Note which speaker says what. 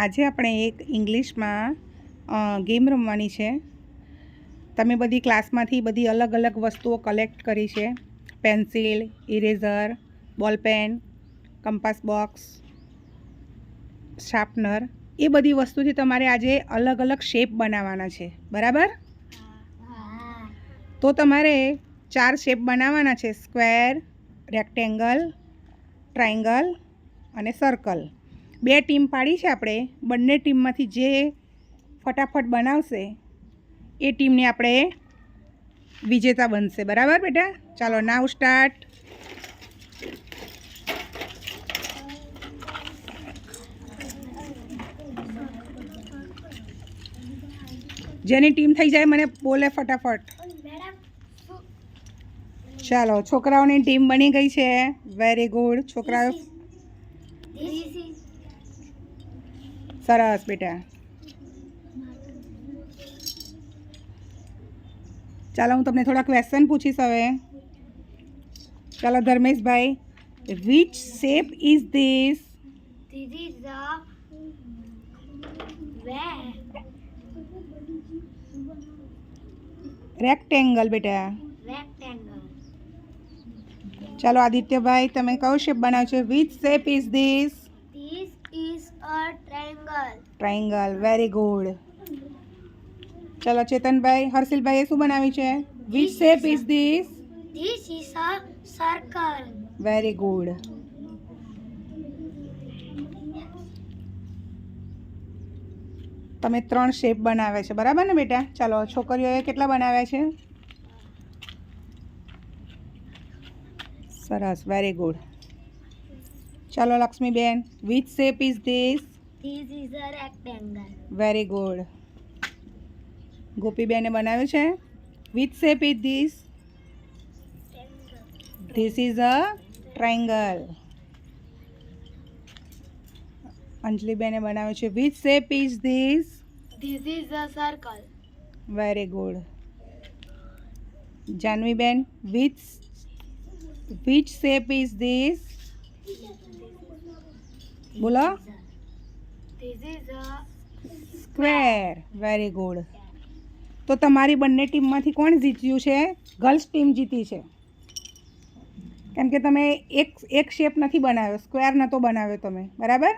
Speaker 1: આજે આપણે એક ઇંગ્લિશમાં ગેમ રમવાની છે. તમે બધી ક્લાસમાંથી બધી અલગ અલગ વસ્તુઓ કલેક્ટ કરી છે. Pencil, eraser, ballpen, compass box, sharpener, એ બધી વસ્તુથી તમારે આજે અલગ અલગ શેપ બનાવવાના છે. બરાબર? તો તમારે 4 શેપ બનાવવાના છે: સ્ક્વેર, રેક્ટેંગલ, ટ્રાયંગલ અને સર્કલ. 2 ટીમ પાડી છે આપણે. બંને ટીમમાંથી જે ફટાફટ બનાવશે એ ટીમને આપણે વિજેતા બનશે. બરાબર બેટા? ચાલો, નાવ સ્ટાર્ટ. જેની ટીમ થઈ જાય મને બોલે ફટાફટ. ચાલો, છોકરાઓની ટીમ બની ગઈ છે. વેરી ગુડ છોકરાઓ, સરસ બેટા. ચાલો, હું તમને થોડા ક્વેશ્ચન પૂછીશ હવે. ચાલો Dharmeshbhai, which shape is this?
Speaker 2: This is a
Speaker 1: rectangle બેટા.
Speaker 2: rectangle.
Speaker 1: ચાલો આદિત્યભાઈ, તમે કયો શેપ બનાવ્યો છે? Which shape is this?
Speaker 2: This is a triangle.
Speaker 1: Triangle. Very good. ચાલો ચેતનભાઈ, હર્ષિલભાઈએ શું બનાવ્યું છે? Which shape is this?
Speaker 2: This is a circle.
Speaker 1: Very good. તમે 3 શેપ બનાવ્યા છે. બરાબર ને બેટા? ચાલો, છોકરીઓએ કેટલા બનાવ્યા છે? સરસ, વેરી ગુડ. ચાલો Lakshmiben, which shape is this?
Speaker 2: This is a rectangle.
Speaker 1: Very good. ગોપીબેને બનાવ્યું છે. Which shape is this? This is a triangle. અંજલિબેને બનાવ્યું છે. Which shape is this?
Speaker 2: This is a circle.
Speaker 1: Very good. Janviben, which shape is this? બોલો.
Speaker 2: This is a
Speaker 1: square. Very good. તો તમારી બંને ટીમમાંથી કોણ જીત્યું છે? ગર્લ્સ ટીમ જીતી છે. કેમ કે તમે એક શેપ નથી બનાવ્યો, સ્ક્વેર નહોતો બનાવ્યો તમે. બરાબર?